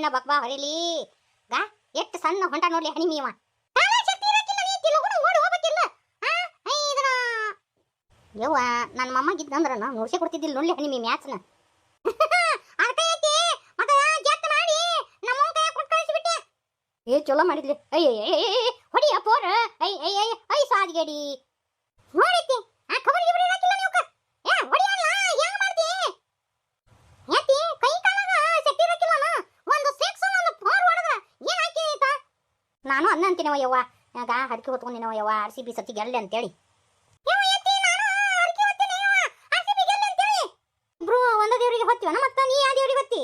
ಏನೇನ ಬಕ್ಬಾ ಹೊರಿಲಿ ಗಾ ಎಷ್ಟು ಸಣ್ಣ ಹೊಂಟ ನೋಡ್ಲಿ ಹನಿ ಮೀವ ಯವ್ವ ನನ್ನ ಮಮ್ಮಗಿದ್ದಂದ್ರ ನೋಡ್ಸೆ ಕೊಡ್ತಿದ್ದಿಲ್ಲ ನೋಡ್ಲಿ ಹನಿ ಮೀ ಮ್ಯಾಚ್ನ ಏ ಚಲೋ ಮಾಡಿದ್ಲಿ ಹೊಡಿಯ ಪೋರ ಐ ಸಾದ್ಗೇಡಿ ನೋಡಿತಿ ಆ ಖಬರ್ ಗಿಬರ್ ಇರಕಿಲ್ಲ ನೀವು ಏ ಹೊಡಿಯಲ್ಲ ಹೆಂಗ್ ಮಾಡ್ತಿ ಯಾತಿ ಕೈ ಕಾಲಾಗ ಶಕ್ತಿ ಇರಕಿಲ್ಲ ಒಂದು ಸಿಕ್ಸ್ ಒಂದು ಫೋರ್ ಹೊಡೆದ ಏನ್ ಹಾಕಿ ಆಯ್ತಾ ನಾನು ಅನ್ನಂತಿನವ ಯವ್ವ ಆಗ ಹರಕೆ ಹೊತ್ಕೊಂಡಿನವ ಯವ್ವ RCB ಸತಿ ಗೆಲ್ಲೆ ಅಂತೇಳಿ ಇಬ್ರು ಒಂದ ದೇವರಿಗೆ ಹೊತ್ತಿವನ ಮತ್ತ ನೀ ಯಾವ ದೇವರಿಗೆ ಹೊತ್ತಿ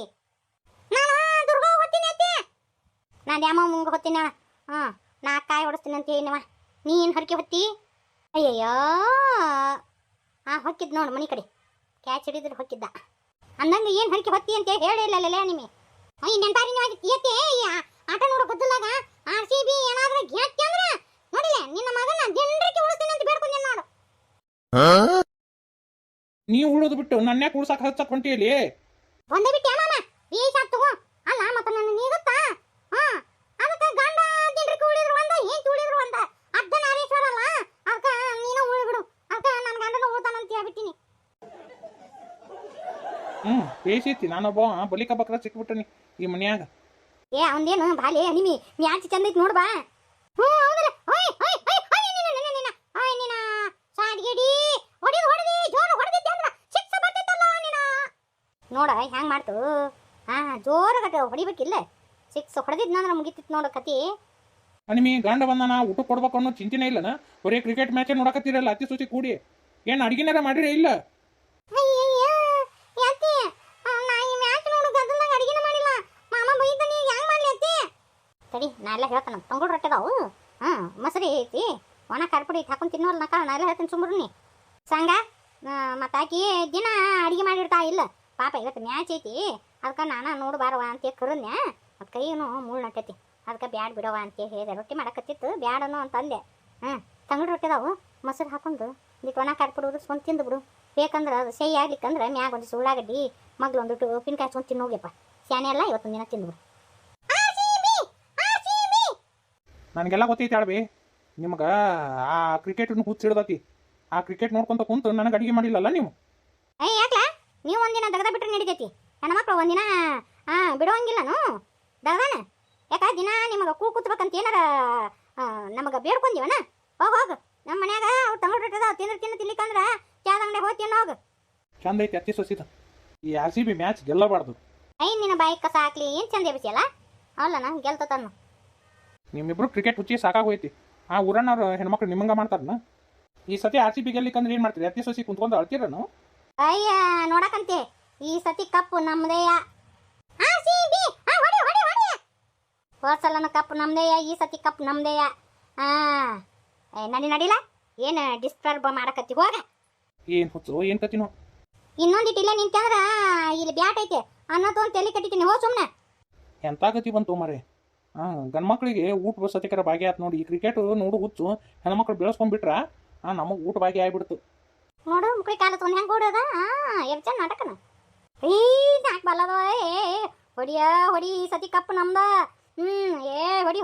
ನಾನು ದುರ್ಗಾ ಹೊತ್ತೀನಿ ಅತ್ತೆ ನಾನು ದ್ಯಾಮ ಮುಂಗ ಹೊತ್ತೀನಿ ನಾ ಕಾಯಿ ಹೊಡಿಸ್ತೀನಿ ಅಂತ ಹೇಳಿನವ ನೀನು ಹರಕೆ ಹೊತ್ತಿ ಅಯ್ಯಯ್ಯೋ ಹೊಕ್ಕಿದ್ ನೋಡು ಮನೆ ಕಡೆ ಕ್ಯಾಚ್ ಹಿಡಿದ್ರೆ ಹೊಕ್ಕಿದ್ದ ಅಂದಂಗೆ ಏನು ಹರಕೆ ಹೊತ್ತಿ ಅಂತ ಹೇಳಿಲ್ಲಲ್ಲ ನಿಮಗೆ ಇನ್ನೆಂತಾರಿ ನೀವು ಆಟ ನೋಡೋ ಬದಲಾಗ RCB ಏನಾದ್ರೂ ಗೆಟ್ಟಿ ಅಂದ್ರೆ ನೋಡಿಲ್ಲ ನಿನ್ನ ಮಗನ ಜನರಿಗೆ ಉಳಿಸ್ತೀನಿ ಅಂತ ಬೇಡ್ಕೊಂಡೆ ನೋಡು ನೀವು ಉಳಿದು ಬಿಟ್ಟು ನನ್ನೇ ಕೂಡ್ಸಕ್ಕೆ ಹಚ್ಚಕ್ ಹೊಂಟಿಯಲ್ಲಿ ಒಂದೇ ಬಿಟ್ಟು ಮಾಮ ಈ ಶಾಪ್ ತಗೋ ಅಲ್ಲ ಮತ್ತೆ ನನ್ನ ನೀಗುತ್ತಾ ಅದಕ್ಕೆ ಗಂಡ ಜನರಿಗೆ ಉಳಿದ್ರು ಒಂದ ಏನ್ ಉಳಿದ್ರು ಒಂದ ಅರ್ಧ ನಾರೇಶ್ವರ ಅಲ್ಲ ಅದಕ್ಕೆ ನೀನು ಉಳಿಬಿಡು ಅದಕ್ಕೆ ನನ್ನ ಗಂಡನ ಉಳ್ತಾನಂತ ಹೇಳ್ಬಿಟ್ಟಿನಿ ಬೇಸೈತಿ ನಾನೊಬ್ಬ ಬಲಿಕ ಬಕ್ರ ಸಿಕ್ಬಿಟ್ಟನಿ ಈ ಮನ್ಯಾಗ ಏ ಅವಂದೇನು ಬಾಲೆ ನಿಮಿ ಮ್ಯಾಚ್ ಚಂದ ಐತಿ ನೋಡ್ಬಾ ಹೌದಲ್ಲ ಓಯ್ ಓಯ್ ಓಯ್ ಓಯ್ ನೀನ ಸಾಡ್ಗಿಡಿ ಹೊಡೆದಿ ಜೋರು ಹೊಡೆದಿದ್ದೆ ಅಂದ್ರ ಸಿಕ್ಸ್ ಬರ್ತಿತ್ತಲ್ಲ ನೀನ ನೋಡ ಹ್ಯಾಂಗ್ ಮಾಡ್ತು ಜೋರಾಗ ಹೊಡಿಬೇಕಿಲ್ಲ ಸಿಕ್ಸ್ ಹೊಡೆದಿದ್ನಂದ್ರ ಮುಗಿತಿತ್ತು ನೋಡು ಕತಿ ನಿಮಗೆ ಗಂಡ ಬಂದನ ಊಟ ಕೊಡ್ಬೇಕು ಅನ್ನೋ ಚಿಂತೆನೇ ಇಲ್ಲನ ಬರೀ ಕ್ರಿಕೆಟ್ ಮ್ಯಾಚ್ ನೋಡಕತ್ತೀರಲ್ಲ ಅತಿ ಸೂಚಿ ಕೂಡಿ ಏನು ಅಡಿಗೆನಾರ ಮಾಡಿರೇ ಇಲ್ಲ ತಡಿ ನಾ ಎಲ್ಲ ಹೇಳ್ತಾನ ತಂಗುಡ್ ರೊಟ್ಟೆ ಅದಾವು ಮೊಸರಿ ಐತಿ ಒಣ ಖಾರಪುಡಿ ಹಾಕೊಂಡು ತಿನ್ನೋಲ್ಲ ನಾ ನಾ ಎಲ್ಲ ಹೇಳ್ತೀನಿ ಸುಮ್ರಿ ಸಂಗ ಮತ್ತಾಕಿ ದಿನ ಅಡಿಗೆ ಮಾಡಿರ್ತಾ ಇಲ್ಲ ಪಾಪ ಇವತ್ತು ಮ್ಯಾಚ್ ಐತಿ ಅದಕ್ಕೆ ನಾನು ನೋಡ್ಬಾರವ ಅಂತ ಕರದ್ನ್ಯ ಅದು ಕೈನು ಮುಳ್ಳು ನಟ್ಟೈತಿ ಅದಕ್ಕೆ ಬ್ಯಾಡ್ ಬಿಡವ ಅಂತ ಹೇಳಿದೆ ರೊಟ್ಟಿ ಮಾಡಕತ್ತಿತ್ತು ಬ್ಯಾಡನು ಅಂತಂದೆ ತಂಗುಡ್ ರೊಟ್ಟೆ ಅದಾವು ಮೊಸರು ಹಾಕೊಂಡು ಇದಕ್ಕೆ ಒಣ ಖಾರಪುಡಿ ಉರಿಸ್ಕೊಂಡು ತಿಂದು ಬೇಕಂದ್ರೆ ಅದು ಸೈ ಆಗ್ಲಿಕ್ಕಂದ್ರೆ ಮ್ಯಾಗ ಒಂದು ಉಳ್ಳಾಗಡ್ಡಿ ಮಗ್ಳು ಒಂದಿಟ್ಟು ಉಪ್ಪಿನಕಾಯಿ ಹಚ್ಕೊಂಡು ತಿನ್ನೋಗ್ಯಪ್ಪ ಶಾನೆ ಎಲ್ಲ ಇವತ್ತೊಂದು ದಿನ ತಿಂದ್ಬಿಡು ನನಗೆಲ್ಲ ಗೊತ್ತೈತಿ ಆಳ್ಬಿ ನಿಮ್ಗೆ ಆ ಕ್ರಿಕೆಟ್ನ ಹುಚ್ಚಿಡ್ದತಿ ಆ ಕ್ರಿಕೆಟ್ ನೋಡ್ಕೊಂತ ಕುಂತು ನನಗೆ ಅಡಿಗೆ ಮಾಡಿಲ್ಲಲ್ಲ ನೀವು ಯಾಕ್ಲಾ ನೀವು ಒಂದಿನ ದಗದ ಬಿಟ್ರೆ ನಡಿತೈತಿ ಹೆಣ್ಮಕ್ಳು ಒಂದಿನ ಬಿಡೋಂಗಿಲ್ಲನು ದಗದಾನ ಯಾಕ ದಿನ ನಿಮಗೆ ಕೂತ್ಬೇಕಂತ ಏನಾರ ನಮಗೆ ಬೇಡ್ಕೊಂದಿವನ ಹೋಗ ನಮ್ಮ ಮನ್ಯಾಗ ಅವ್ರು ತಂಗಳು ರೊಟ್ಟದ ತಿನ್ಲಿಕ್ಕಂದ್ರೆ ಚಾದ ಅಂಗಡಿ ಹೋಗ್ತೀನಿ ಹೋಗ ಚಂದ ಐತಿ ಅತ್ತಿ ಸೊಸಿದ ಈ RCB ಮ್ಯಾಚ್ ಗೆಲ್ಲಬಾರ್ದು ನಿನ್ನ ಬಾಯಿ ಕಸ ಹಾಕ್ಲಿ ಏನು ಚಂದ ಎಬ್ಬಿಸಿಯಲ್ಲ ಅಲ್ಲನ ಗೆಲ್ತತನ್ನು ನಿಮ್ಮಿಬ್ರು ಕ್ರಿಕೆಟ್ ಹುಚ್ಚಿ ಸಾಕಾಗೋಯ್ತಿ ಆ ಊರನ್ನವ್ರು ಹೆಣ್ಮಕ್ಳು ನಿಮ್ಮಂಗ ಮಾಡ್ತಾರನ ಈ ಸತಿ RCB ಗೆಲ್ಲಿಕ್ಕಂದ್ರೆ ಏನು ಮಾಡ್ತೀರಿ ಅತ್ತಿ ಸೊಸಿ ಕುಂತ್ಕೊಂಡು ಅಳ್ತೀರನು ಅಯ್ಯ ನೋಡಕಂತೆ ಈ ಸತಿ ಕಪ್ಪು ನಮ್ದೇಯ ಹೋದ್ಸಲನ ಕಪ್ಪು ನಮ್ದೇಯ ಈ ಸತಿ ಕಪ್ಪು ನಮ್ದೇಯ ನಡಿಲ್ಲ ಏನು ಡಿಸ್ಟರ್ಬ್ ಮಾಡಕತ್ತಿ ಹೋಗ ಏನು ಹುಚ್ಚು ಏನು ಕತ್ತಿನೋ ಇನ್ನೊಂದಿಟ್ಟು ಇಲ್ಲೇ ನಿಂತಂದ್ರ ಇಲ್ಲಿ ಬ್ಯಾಟ್ ಐತೆ ಅನ್ನೋದು ಒಂದು ತಲೆ ಕಟ್ಟಿದ್ದೀನಿ ಹೋ ಸುಮ್ಮನೆ ಎಂತ ಗತಿ ಬಂತು ಮಾರೆ ಗಂಡ್ಮಕ್ಳಿಗೆ ಊಟ ಬಸತಿಕರ ಭಾಗ್ಯ ಆಯ್ತು ನೋಡಿ ಈ ಕ್ರಿಕೆಟ್ ನೋಡು ಹುಚ್ಚು ಹೆಣ್ಮಕ್ಳು ಬೆಳೆಸ್ಕೊಂಡ್ಬಿಟ್ರ ನಮಗೆ ಊಟ ಭಾಗ್ಯ ಆಗ್ಬಿಡ್ತು ನೋಡು ಮುಕ್ಳಿ ಕಾಲ ತೊಗೊಂಡು ಹೆಂಗೆ ಓಡೋದ ಎಷ್ಟು ಚಂದ ನಾಟಕನ ನಾಲ್ಕು ಬಲ್ಲದ ಹೊಡಿ ಸತಿ ಕಪ್ಪು ನಮ್ದ ಹೊಡಿ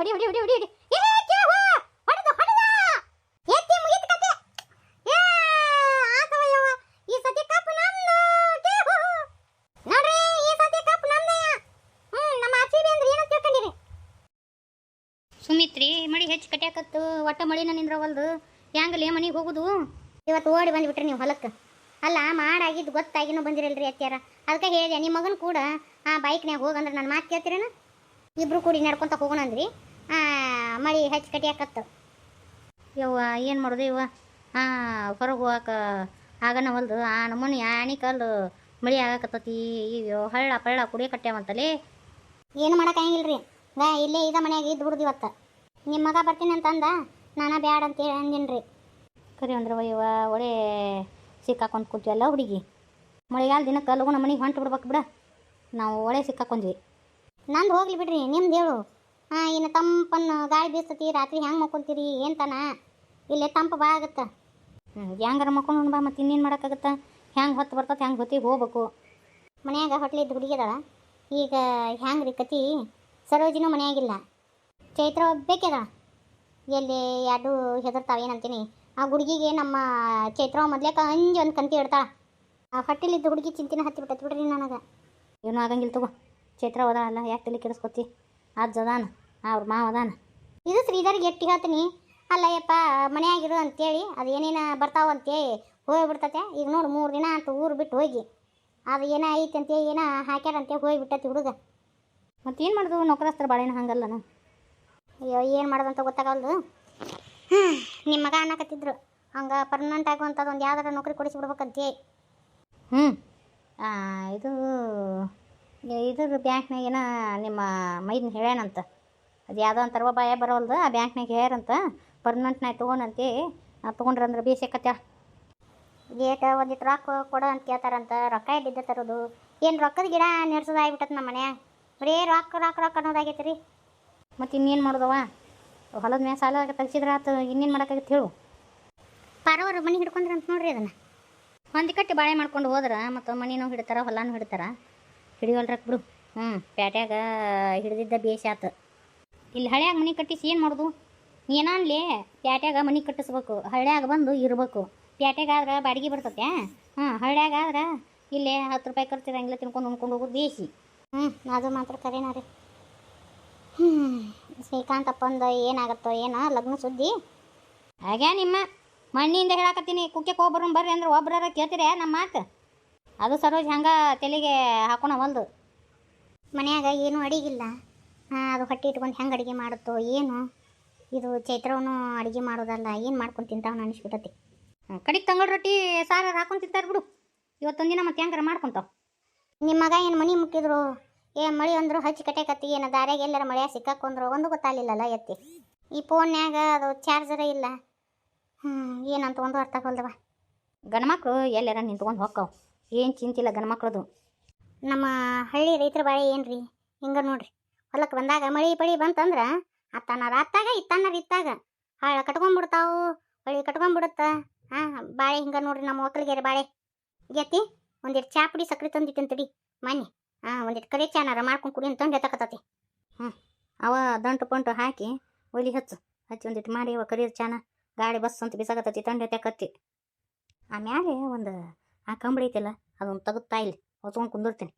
ಸುಮಿತ್ರಿ ಮಳಿ ಹೆಚ್ಚು ಕಟ್ಯಾಕತ್ತು ಒಟ್ಟ ಮಳಿನ ನಿಂದ್ರವಲ್ದು ಹೆಂಗಲೇ ಮನೆಗೆ ಹೋಗುದು ಇವತ್ತು ಓಡಿ ಬಂದುಬಿಟ್ರಿ ನೀವು ಹೊಲಕ್ಕೆ ಅಲ್ಲ ಮಾಡಾಗಿದ್ದು ಗೊತ್ತಾಗಿನೂ ಬಂದಿರಲ್ರಿ ಅತ್ಯಾರ ಅದಕ್ಕೆ ಹೇಳಿದೆ ನಿಮ್ಮ ಮಗನ ಕೂಡ ಆ ಬೈಕ್ನ್ಯಾಗ ಹೋಗಂದ್ರೆ ನನ್ನ ಮಾತು ಕೇಳ್ತೀರೇನ ಇಬ್ರು ಕೂಡಿ ನಡ್ಕೊತ ಹೋಗೋಣಂದ್ರಿ ಮಳಿ ಹೆಚ್ಚು ಕಟ್ಯಾಕತ್ತು ಯವ್ವ ಏನು ಮಾಡೋದು ಇವ ಹೊರಗೆ ಹೋಗಕ್ಕೆ ಆಗನ ಹೊಲ್ದು ಆ ನಮ್ಮನೆ ಆಣಿ ಕಲ್ಲು ಮಳಿ ಆಗಾಕತ್ತತಿ ಅಯ್ಯೋ ಹಳ್ಳ ಪಳ್ಳ ಕುಡಿಯ ಕಟ್ಟ್ಯಾವಂತಲೇ ಏನು ಮಾಡೋಕ್ಕಾಗಿಲ್ರಿ ಇಲ್ಲೇ ಇದ ಮನ್ಯಾಗ ಇದ್ದು ಬಿಡ್ದು ಇವತ್ತು ನಿಮ್ಮ ಮಗ ಬರ್ತೀನಿ ಅಂತಂದ ನಾನು ಬ್ಯಾಡ ಅಂತೇಳಿ ಅಂದಿನ್ರಿ ಕರಿ ಅಂದ್ರೆ ಇವ ಒಳ್ಳೆ ಸಿಕ್ಕಾಕೊಂಡು ಕೂತ್ವಲ್ಲ ಹುಡುಗಿ ಮಳೆಗಾಲ ದಿನಕ್ಕೆ ಲಗು ನಮ್ಮ ಮನೆಗೆ ಹೊಂಟು ಬಿಡ್ಬೇಕು ಬಿಡ ನಾವು ಒಳ್ಳೆ ಸಿಕ್ಕಾಕೊಂಡ್ವಿ ನಂದು ಹೋಗ್ಲಿ ಬಿಡ್ರಿ ನಿಮ್ದು ಹೇಳು ಇನ್ನು ತಂಪನ್ನು ಗಾಳಿ ಬೀಸ್ತತಿ ರಾತ್ರಿ ಹೆಂಗೆ ಮಕ್ಕೊಂತೀರಿ ಏನು ತಾನ ಇಲ್ಲೇ ತಂಪು ಭಾಳ ಆಗುತ್ತೆ ಹೆಂಗಾರ ಮಕ್ಕೊಂಡು ಬಾ ಮತ್ತು ಇನ್ನೇನು ಮಾಡೋಕ್ಕಾಗತ್ತೆ ಹೆಂಗೆ ಹೊತ್ತು ಬರ್ತದೆ ಹೆಂಗೆ ಹೊತ್ತಿಗೆ ಹೋಗ್ಬೇಕು ಮನ್ಯಾಗ ಹೊಟ್ಲಿದ್ದು ಹುಡುಗಿ ಅದಾಳ ಈಗ ಹ್ಯಾಂಗ್ರಿ ಕತಿ ಸರೋಜಿನೂ ಮನೆಯಾಗಿಲ್ಲ, ಚೈತ್ರ ಒಬ್ಬೇಕ್ಯದ ಎಲ್ಲಿ ಎರಡು ಹೆದರ್ತಾವ ಏನಂತೀನಿ. ಆ ಹುಡುಗಿಗೆ ನಮ್ಮ ಚೈತ್ರ ಮೊದ್ಲೇಕ ಅಂಜಿ ಒಂದು ಕಂತಿ ಇಡ್ತಾಳ. ಆ ಹೊಟ್ಟಿಲಿದ್ದ ಹುಡುಗಿ ಚಿಂತಿನ ಹತ್ತಿ ಬಿಟ್ಟೈತಿ ಬಿಡ್ರಿ ನನಗೆ. ಏನೂ ಆಗಂಗಿಲ್ಲ ತಗೋ, ಚೈತ್ರ ಹೋದಾಳಲ್ಲ, ಯಾಕೆ ತಲೆ ಕೆಡಿಸ್ಕೊತಿ. ಅದಾನ ಅವ್ರ ಮಾವ ಅದಾನ. ಇದು ಶ್ರೀಧರ್ಗೆ ಎಟ್ಟಿ ಹೇಳ್ತೀನಿ, ಅಲ್ಲ ಯಪ್ಪ ಮನೆಯಾಗಿರು ಅಂತೇಳಿ ಅದು ಏನೇನು ಬರ್ತಾವ ಅಂತೇಳಿ ಹೋಗ್ಬಿಡ್ತತೆ. ಈಗ ನೋಡು 3 ದಿನ ಅಂತ ಊರು ಬಿಟ್ಟು ಹೋಗಿ ಅದು ಏನೋ ಐತೆ ಅಂತೇಳಿ ಏನೋ ಹಾಕ್ಯಾರಂತೆ ಹೋಗಿಬಿಟ್ಟತಿ ಹುಡುಗ. ಮತ್ತೇನು ಮಾಡೋದು, ನೌಕರಸ್ಥರ ಬಾಳೇನು ಹಂಗಲ್ಲನ. ಅಯ್ಯೋ ಏನು ಮಾಡೋದಂತ ಗೊತ್ತಾಗಲ್ದು. ನಿಮ್ಮ ಮಗ ಅನ್ನಕತ್ತಿದ್ರು ಹಂಗೆ ಪರ್ಮನೆಂಟ್ ಆಗುವಂಥದ್ದು ಒಂದು ಯಾವ್ದಾರ ನೌಕರಿ ಕೊಡಿಸ್ಬಿಡ್ಬೇಕಂತೇಳಿ. ಇದು ಇದ್ರ ಬ್ಯಾಂಕ್ನಾಗ ಏನೋ ನಿಮ್ಮ ಮೈದನ್ನ ಹೇಳ್ಯಾನಂತ. ಅದು ಯಾವುದೋ ಅಂತಾರವ ಭಯ ಬರೋಲ್ದು, ಆ ಬ್ಯಾಂಕ್ನಾಗ ಹೇಳ್ಯಾರಂತ ಪರ್ಮನೆಂಟ್ನಾಗ ತೊಗೊಂಡಂತೆ. ತೊಗೊಂಡ್ರಂದ್ರೆ ಬೇಸಕತ್ಯ ಗೇಟ್ ಒಂದಿಟ್ಟು ರೊಕ್ಕ ಕೊಡೋ ಅಂತ ಕೇಳ್ತಾರಂತ. ರೊಕ್ಕ ಎಲ್ಲಿದ್ದ ತರೋದು, ಏನು ರೊಕ್ಕದ ಗಿಡ ನೆಡ್ಸೋದಾಗ್ಬಿಟ್ಟತ್ ನಮ್ಮ ಮನ್ಯಾಗ. ಬರೀ ರೊಕ್ಕ ರೊಕ್ಕ ರೊಕ್ಕ ಅನ್ನೋದಾಗೈತೆ ರೀ. ಮತ್ತು ಇನ್ನೇನು ಮಾಡೋದವ, ಹೊಲದ ಮ್ಯಾಗ ಸಾಲ ತೆಗ್ಸಿದ್ರೆ ಆತು, ಇನ್ನೇನು ಮಾಡೋಕ್ಕಾಗತ್ತೆ ಹೇಳು. ಪಾರವರು ಮನೆ ಹಿಡ್ಕೊಂಡ್ರೆ ಅಂತ ನೋಡ್ರಿ ಅದನ್ನು ಒಂದು ಕಟ್ಟಿ ಬಾಳೆ ಮಾಡ್ಕೊಂಡು ಹೋದ್ರೆ ಮತ್ತು ಮನಿನೂ ಹಿಡ್ತಾರ ಹೊಲನೂ ಹಿಡ್ತಾರ. ಹಿಡಿಯೋಲ್ರಕ್ಕೆ ಬಿಡು. ಪ್ಯಾಟ್ಯಾಗ ಹಿಡಿದಿದ್ದ ಬೇಷ ಆತು. ಇಲ್ಲಿ ಹಳ್ಯಾಗ ಮನೆ ಕಟ್ಟಿಸಿ ಏನು ಮಾಡೋದು, ಏನಾನ್ಲಿ ಪ್ಯಾಟ್ಯಾಗ ಮನೆ ಕಟ್ಟಿಸ್ಬೇಕು, ಹಳ್ಯಾಗ ಬಂದು ಇರಬೇಕು. ಪ್ಯಾಟ್ಯಾಗಾದ್ರೆ ಬಾಡಿಗೆ ಬರ್ತತೆ. ಹಳ್ಯಾಗಾದ್ರೆ ಇಲ್ಲೇ 10 ರೂಪಾಯಿ ಖರ್ಚಿರಂಗಿಲ್ಲ, ತಿನ್ಕೊಂಡು ಉಣ್ಕೊಂಡು ಹೋಗೋದು ಬೇಸಿ. ಅದು ಮಾತ್ರ ಕರೆನಾ ರೀ. ಶ್ರೀಕಾಂತಪ್ಪಂದು ಏನಾಗುತ್ತೋ ಏನೋ ಲಗ್ನ ಸುದ್ದಿ. ಹಾಗೆ ನಿಮ್ಮ ಮಣ್ಣಿಂದ ಹೇಳಾಕತ್ತೀನಿ, ಕುಕ್ಕೆ ಒಬ್ಬರು ಬರ್ರಿ ಅಂದ್ರೆ ಒಬ್ಬರ ಕೇಳ್ತೀರ ನಮ್ಮ ಮಾತು. ಅದು ಸರೋಜ್ ಹಂಗೆ ತಲೆಗೆ ಹಾಕೋಣವಲ್ದು. ಮನ್ಯಾಗ ಏನೂ ಅಡಿಗಿಲ್ಲ, ಅದು ಹೊಟ್ಟೆ ಇಟ್ಕೊಂಡು ಹೆಂಗೆ ಅಡುಗೆ ಮಾಡುತ್ತೋ ಏನು. ಇದು ಚೈತ್ರವೂ ಅಡುಗೆ ಮಾಡೋದಲ್ಲ, ಏನು ಮಾಡ್ಕೊಂಡು ತಿಂತಾವನು ಅನಿಸ್ಬಿಟ್ಟತಿ. ಕಡಿಗೆ ತಂಗಳು ರೊಟ್ಟಿ ಸಾರು ಹಾಕೊಂಡು ತಿಂತಾರೆ ಬಿಡು. ಇವತ್ತೊಂದಿನ ಮತ್ತೆ ಹೆಂಗಾರ ಮಾಡ್ಕೊತಾವ. ನಿಮ್ಮ ಮಗ ಏನು ಮನೆ ಮುಟ್ಟಿದ್ರು, ಮಳೆ ಅಂದರು ಹಚ್ಚಿ ಕಟ್ಯಾಕತ್ತಿ, ಏನು ದಾರ್ಯಾಗ ಎಲ್ಲರ ಮಳೆ ಸಿಕ್ಕಾಕೊಂಡ್ರು ಒಂದು ಗೊತ್ತಾಗಲಿಲ್ಲಲ್ಲ ಎತ್ತಿ. ಈ ಫೋನ್ಯಾಗ ಅದು ಚಾರ್ಜರೇ ಇಲ್ಲ. ಏನಂತ ಒಂದು ಅರ್ಥ ಆಗಲ್ದವ. ಗಂಡ್ಮಕ್ಳು ಎಲ್ಲಾರ ನಿಂತ್ಕೊಂಡು ಹೋಗ್ತಾವ, ಏನು ಚಿಂತಿಲ್ಲ ಗಂಡ್ಮಕ್ಳದು. ನಮ್ಮ ಹಳ್ಳಿ ರೈತರ ಬಾಳೆ ಏನು ರೀ ಹಿಂಗೆ ನೋಡ್ರಿ. ಹೊಲಕ್ಕೆ ಬಂದಾಗ ಮಳೆ ಪಳಿ ಬಂತಂದ್ರೆ ಅತ್ತನಾರ ಅತ್ತಾಗ ಇತ್ತನಾರ ಇತ್ತಾಗ ಹಾಳ ಕಟ್ಕೊಂಡ್ಬಿಡ್ತಾವು, ಹೊಳಿ ಕಟ್ಕೊಂಡ್ಬಿಡುತ್ತೆ. ಬಾಳೆ ಹಿಂಗೆ ನೋಡ್ರಿ. ನಮ್ಮ ಒಕ್ಕಲಿಗೆರೆ ಬಾಳೆ ಗೆತ್ತಿ ಒಂದಿಟ್ಟು ಚಾ ಪುಡಿ ಸಕ್ರೆ ತಂದಿಟ್ಟಂತ ತಡಿ ಮನೆ. ಒಂದಿಟ್ಟು ಕರೆ ಚಾನಾರ ಮಾಡ್ಕೊಂಡು ಕುಡಿ ಅಂತಂದು ಎತ್ತಕತ್ತತಿ. ಅವ ದಂಟು ಪಂಟು ಹಾಕಿ ಒಲಿ ಹಚ್ಚಿ ಒಂದಿಟ್ಟು ಮಾಡಿ ಅವ ಕರಿಯೋದು ಚಾನ ಗಾಳಿ ಬಸ್ ಅಂತ ಬಿಸಾಕತ್ತತಿ, ತಂಡೆ ತೆಕ್ಕತ್ತಿ. ಆಮ್ಯಾಲೆ ಒಂದು ಆ ಕಂಬಳಿ ಐತಿಲ್ಲ ಅದೊಂದು ತೆಗುತ್ತಾ ಇಲ್ಲಿ ಹೊತ್ಕೊಂಡು ಕುಂದಿರ್ತೀನಿ.